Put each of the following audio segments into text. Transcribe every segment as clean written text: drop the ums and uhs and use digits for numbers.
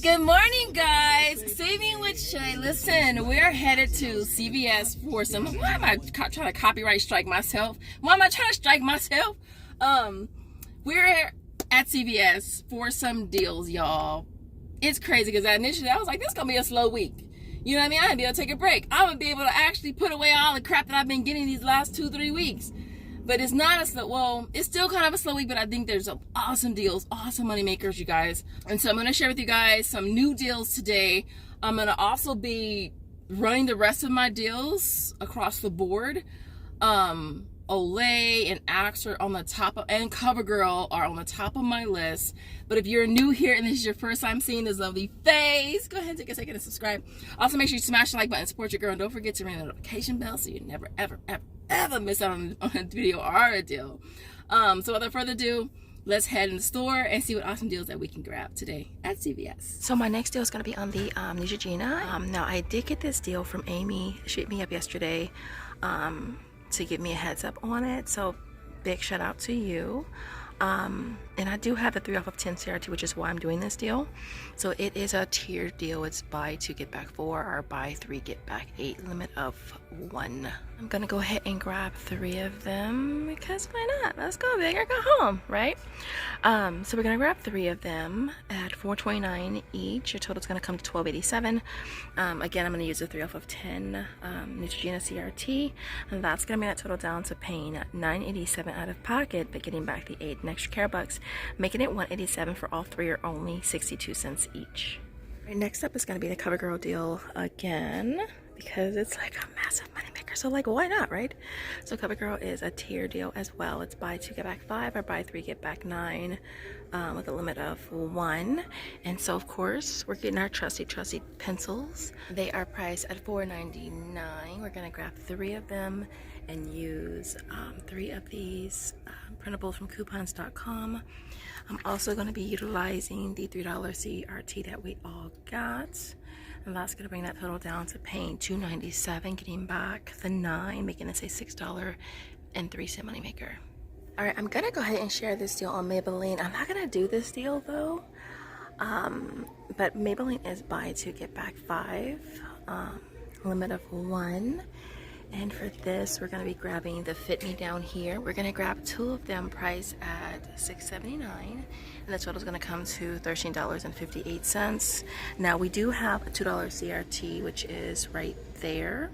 Good morning, guys. Saving with Shay. Listen, we're headed to CVS for some. Why am I trying to copyright strike myself? Why am I trying to strike myself? We're at CVS for some deals, y'all. It's crazy because initially I was like, this is gonna be a slow week. You know what I mean? I'm gonna be able to take a break. I'm gonna be able to actually put away all the crap that I've been getting these last 2-3 weeks. But it's not a slow, well, it's still kind of a slow week, but I think there's some awesome deals, awesome money makers, you guys. And so I'm going to share with you guys some new deals today. I'm going to also be running the rest of my deals across the board. Olay and Axe are on the top of, and Covergirl are on the top of my list. But if you're new here and this is your first time seeing this lovely face, go ahead and take a second and subscribe. Also, make sure you smash the like button, support your girl, and don't forget to ring the notification bell so you never, ever miss out on a video or a deal. So without further ado, let's head in the store and see what awesome deals that we can grab today at CVS. So my next deal is going to be on the Neutrogena. Now I did get this deal from Amy. She hit me up yesterday to give me a heads up on it. So big shout out to you. And I do have a 3 off of 10 CRT, which is why I'm doing this deal. So it is a tiered deal. It's buy 2 get back 4 or buy 3 get back 8, limit of 1. I'm gonna go ahead and grab 3 of them because why not? Let's go big or go home, right? So we're gonna grab 3 of them at $4.29 each. Your total is gonna come to $12.87. Again, I'm gonna use a 3 off of 10 Neutrogena CRT, and that's gonna bring that total down to paying $9.87 out of pocket, but getting back the 8 extra care bucks, making it $1.87 for all 3, or only 62 cents each. Right, next up is going to be the Covergirl deal again, because it's like a massive money maker. So like, why not, right? So Covergirl is a tier deal as well. It's buy 2 get back 5 or buy 3 get back 9 with a limit of 1. And so of course we're getting our trusty pencils. They are priced at $4.99. We're going to grab 3 of them and use 3 of these printables from coupons.com. I'm also going to be utilizing the $3 CRT that we all got, and that's going to bring that total down to paying $2.97, getting back the 9, making this a $6.03 moneymaker. All right, I'm going to go ahead and share this deal on Maybelline. I'm not going to do this deal though, but Maybelline is buy 2 get back 5, limit of 1. And for this, we're going to be grabbing the Fit Me down here. We're going to grab 2 of them priced at $6.79. And the total is going to come to $13.58. Now, we do have a $2 CRT, which is right there,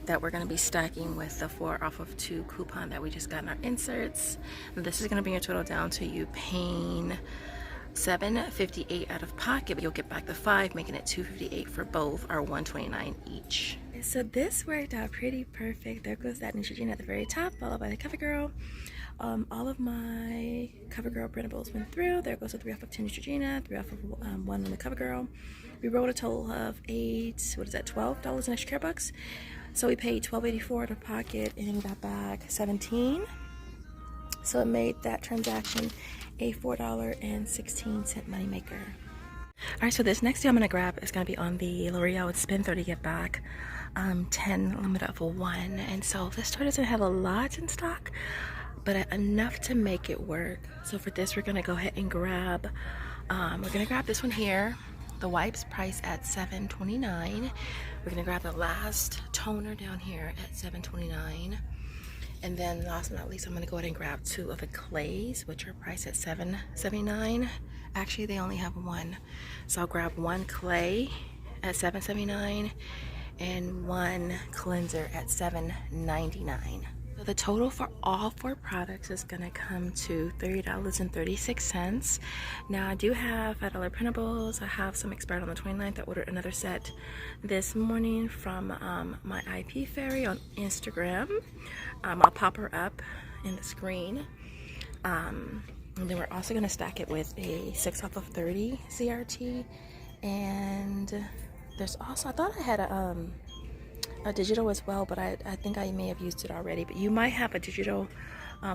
that we're going to be stacking with the 4 off of 2 coupon that we just got in our inserts. And this is going to bring your total down to you paying $7.58 out of pocket, but you'll get back the 5, making it $2.58 for both, or $1.29 each. So this worked out pretty perfect. There goes that Neutrogena at the very top, followed by the Covergirl. All of my Covergirl printables went through. There goes the 3 off of 10 Neutrogena, 3 off of 1 on the Covergirl. We rolled a total of $12 in extra care bucks. So we paid $12.84 out of pocket and got back 17. So it made that transaction a $4.16 moneymaker. Alright, so this next deal I'm going to grab is going to be on the L'Oreal. It's spend 30 get back 10, limit of 1. And so this store doesn't have a lot in stock, but enough to make it work. So for this, we're going to go ahead and grab this one here. The wipes priced at $7.29. We're going to grab the last toner down here at $7.29. And then last but not least, I'm going to go ahead and grab 2 of the clays, which are priced at $7.79. Actually, they only have 1. So I'll grab 1 clay at $7.79 and 1 cleanser at $7.99. So the total for all 4 products is going to come to $30.36. Now I do have $5 printables. I have some expired on the 29th. I ordered another set this morning from my Ip Fairy on Instagram. I'll pop her up in the screen. And then we're also going to stack it with a 6 off of 30 CRT. And there's also, I thought I had a digital as well, but I think I may have used it already. But you might have a digital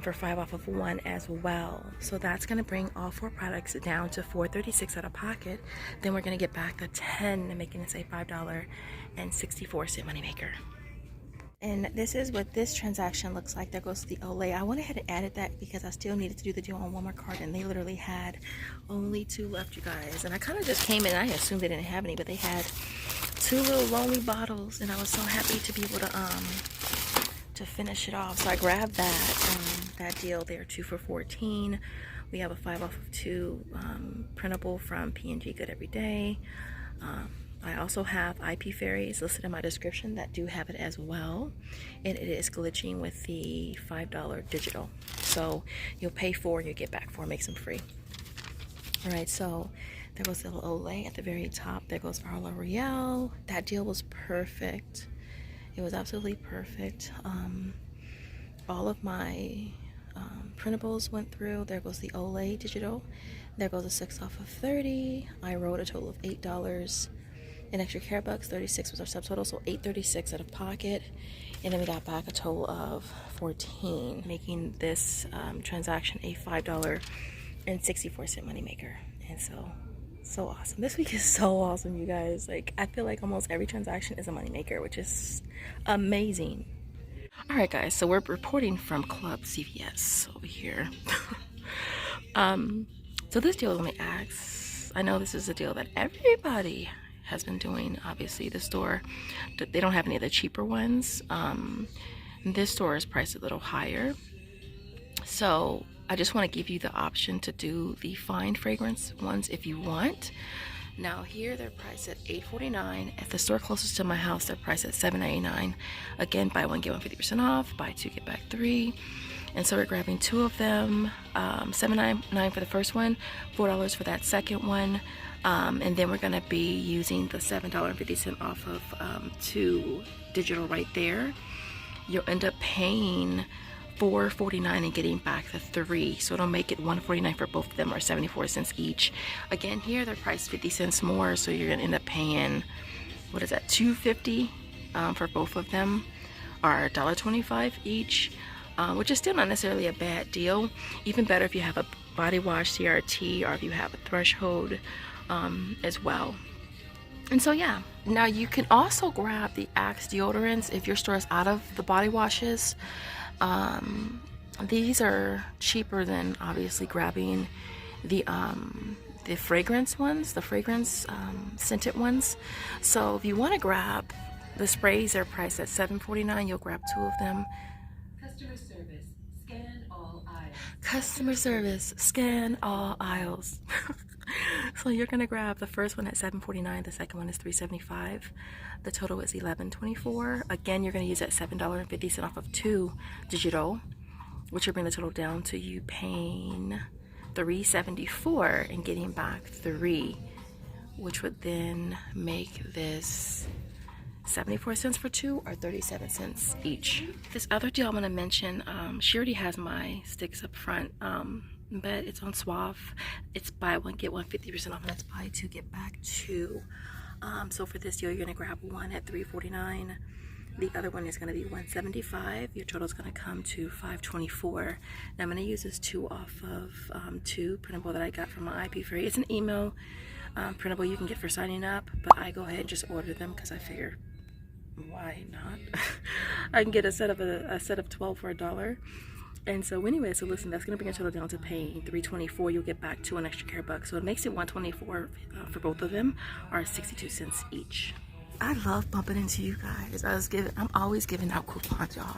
for 5 off of 1 as well. So that's going to bring all 4 products down to $4.36 out of pocket. Then we're going to get back the 10, making this a $5.64 moneymaker. And this is what this transaction looks like. There goes the Olay. I went ahead and added that because I still needed to do the deal on one more card, and they literally had only 2 left, you guys. And I kind of just came in, I assumed they didn't have any, but they had 2 little lonely bottles, and I was so happy to be able to finish it off. So I grabbed that deal there, 2 for $14. We have a 5 off of 2 printable from P&G Good Every Day. I also have Ip Fairies listed in my description that do have it as well, and it is glitching with the $5 digital. So you'll pay 4 and you get back 4, makes them free. All right, so there goes the little Olay at the very top. There goes our L'Oreal. That deal was perfect. It was absolutely perfect. All of my printables went through. There goes the Olay digital. There goes a 6 off of 30. I wrote a total of $8 in extra care bucks. 36 was our subtotal, so $8.36 out of pocket, and then we got back a total of $14, making this transaction a $5.64 moneymaker. And so awesome. This week is so awesome, you guys. Like, I feel like almost every transaction is a moneymaker, which is amazing. All right, guys, so we're reporting from Club CVS over here. So this deal only asks, I know this is a deal that everybody has been doing. Obviously, the store, they don't have any of the cheaper ones. This store is priced a little higher. So I just want to give you the option to do the fine fragrance ones if you want. Now here they're priced at $8.49. At the store closest to my house, they're priced at $7.99. Again, buy one get one 50% off. Buy 2 get back 3. And so we're grabbing 2 of them. $7.99 for the first one, $4 for that second one. And then we're gonna be using the $7.50 off of 2 digital right there. You'll end up paying $4.49 and getting back the 3, so it'll make it $1.49 for both of them, or 74 cents each. Again, here they're priced 50 cents more, so you're gonna end up paying, what is that, $2.50 for both of them, or $1.25 each, which is still not necessarily a bad deal. Even better if you have a body wash CRT, or if you have a Threshold as well. And so yeah, now you can also grab the Axe deodorants if your store is out of the body washes. These are cheaper than obviously grabbing the fragrance ones, the fragrance scented ones. So if you want to grab the sprays, they're priced at $7.49. You'll grab 2 of them. Customer service, scan all aisles. Customer service, scan all aisles. So you're gonna grab the first one at $7.49. The second one is $3.75. The total is $11.24. Again, you're gonna use that $7.50 off of 2 digital, which will bring the total down to you paying $3.74 and getting back 3, which would then make this 74 cents for 2, or 37 cents each. This other deal I'm gonna mention, she already has my sticks up front, but it's on Suave. It's buy one get one 50% off, and that's buy 2 get back 2. So for this deal, you're gonna grab one at $3.49. The other one is gonna be $1.75. Your total is gonna come to $5.24. Now I'm gonna use this 2 off of 2 printable that I got from my Ip Fairies. It's an email printable you can get for signing up, but I go ahead and just order them because I figure, why not? I can get a set of 12 for $1. And so anyway, so listen, that's gonna bring your total down to paying $3.24. You'll get back 2 on extra care bucks, so it makes it $1.24 for both of them, or 62 cents each. I love bumping into you guys. I'm always giving out coupons, y'all.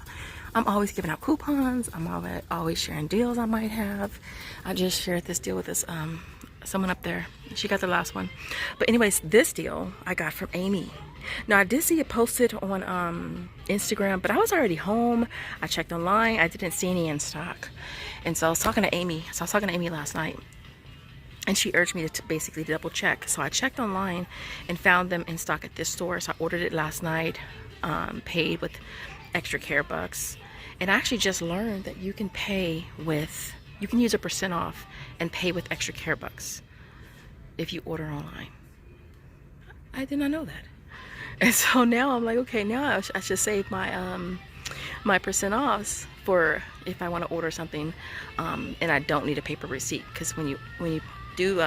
I'm always giving out coupons. I'm always sharing deals I might have. I just shared this deal with this someone up there. She got the last one. But anyways, this deal I got from Amy. Now I did see it posted on Instagram, but I was already home. I checked online. I didn't see any in stock. And so I was talking to Amy. Last night. And she urged me to basically double check. So I checked online and found them in stock at this store. So I ordered it last night, paid with extra care bucks. And I actually just learned that you can use a % off and pay with extra care bucks if you order online. I did not know that. And so now I'm like, okay, now I should save my my % offs for if I want to order something, and I don't need a paper receipt, because when you do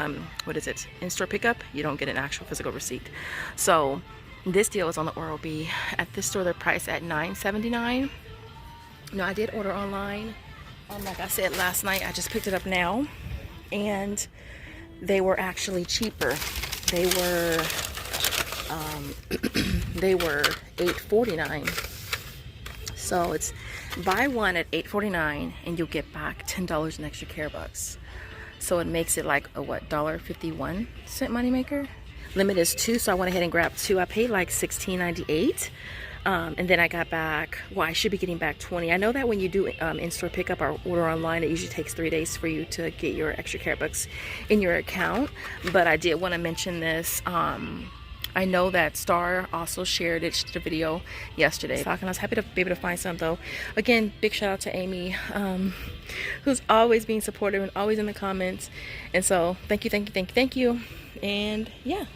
in-store pickup, you don't get an actual physical receipt. So This deal is on the Oral-B. At this store, they're priced at $9.79. No, I did order online. Like I said last night, I just picked it up now, and they were actually cheaper. They were they were $8.49. So it's buy one at $8.49 and you'll get back $10 in extra care bucks. So it makes it like a what, $1.51 moneymaker. Limit is 2, so I went ahead and grabbed 2. I paid like $16.98. And then I got back, well, I should be getting back 20. I know that when you do in-store pickup or order online, it usually takes 3 days for you to get your extra care bucks in your account. But I did want to mention this. I know that Star also shared it, the video yesterday. I was happy to be able to find some though. Again, big shout out to Amy, who's always being supportive and always in the comments. And so thank you. And yeah.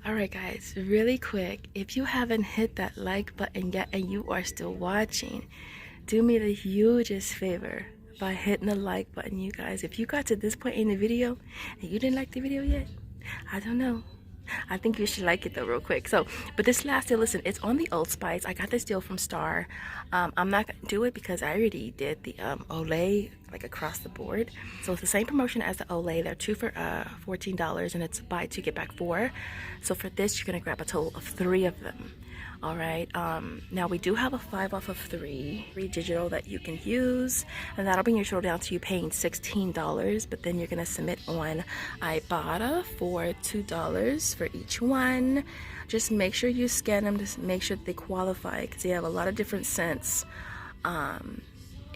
All right, guys, really quick, if you haven't hit that like button yet and you are still watching, do me the hugest favor by hitting the like button, you guys. If you got to this point in the video and you didn't like the video yet, I don't know. I think you should like it though real quick. So, but this last deal, listen, it's on the Old Spice. I got this deal from Star. I'm not gonna do it because I already did the Olay like across the board. So it's the same promotion as the Olay. They're 2 for $14 and it's buy 2 get back 4. So for this, you're gonna grab a total of 3 of them. All right, now we do have a 5 off of 3 digital that you can use, and that'll bring your total down to you paying $16, but then you're gonna submit on Ibotta for $2 for each one. Just make sure you scan them to make sure that they qualify, because they have a lot of different scents, and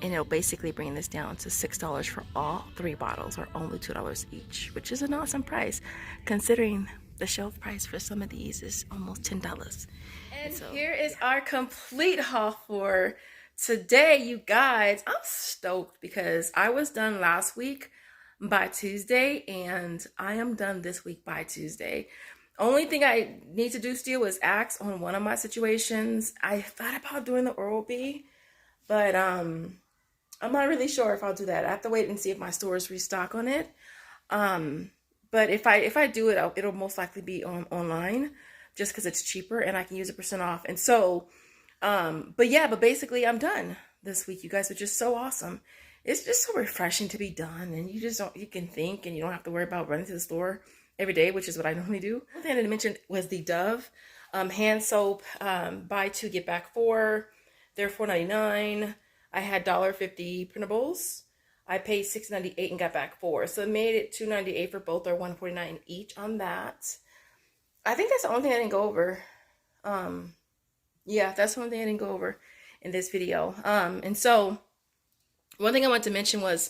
it'll basically bring this down to $6 for all 3 bottles, or only $2 each, which is an awesome price, considering the shelf price for some of these is almost $10. And so here is our complete haul for today, you guys. I'm stoked because I was done last week by Tuesday and I am done this week by Tuesday. Only thing I need to do still is act on one of my situations. I thought about doing the Oral-B, but I'm not really sure if I'll do that. I have to wait and see if my stores restock on it. But if I do it, it'll most likely be online, just because it's cheaper and I can use a % off. And so, but basically I'm done this week, you guys, which is so awesome. It's just so refreshing to be done, and you can think, and you don't have to worry about running to the store every day, which is what I normally do. One thing I didn't mention was the Dove hand soap, buy 2 get back 4. They're $4.99. I had $1.50 printables. I paid $6.98 and got back 4. So it made it $2.98 for both, or $1.49 each on that. I think that's the only thing I didn't go over. Yeah, that's the only thing I didn't go over in this video. And so one thing I wanted to mention was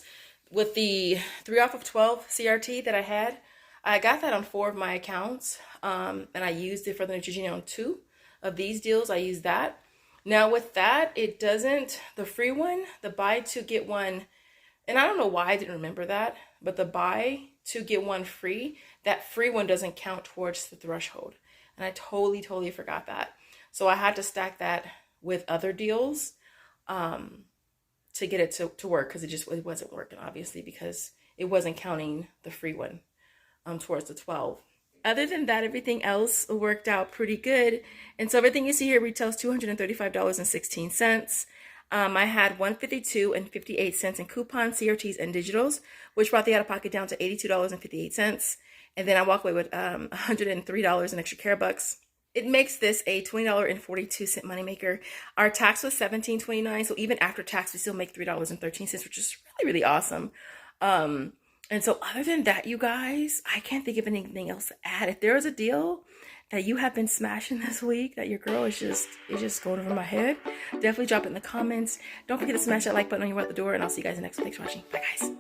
with the 3 off of 12 CRT that I had, I got that on 4 of my accounts. And I used it for the Neutrogena on 2 of these deals. I used that. Now with that, it doesn't, the free one, the buy 2 get 1, and I don't know why I didn't remember that, but the buy 2 get 1 free, that free one doesn't count towards the threshold. And I totally forgot that. So I had to stack that with other deals to get it to work, because it wasn't working, obviously, because it wasn't counting the free one towards the 12. Other than that, everything else worked out pretty good. And so everything you see here retails $235.16. I had $152.58 in coupons, CRTs, and digitals, which brought the out-of-pocket down to $82.58. And then I walk away with $103 in extra care bucks. It makes this a $20.42 moneymaker. Our tax was $17.29, so even after tax, we still make $3.13, which is really awesome. And so other than that, you guys, I can't think of anything else to add. If there is a deal that you have been smashing this week, that your girl is just going over my head, definitely drop it in the comments. Don't forget to smash that like button when you're out the door, and I'll see you guys in the next one. Thanks for watching. Bye, guys.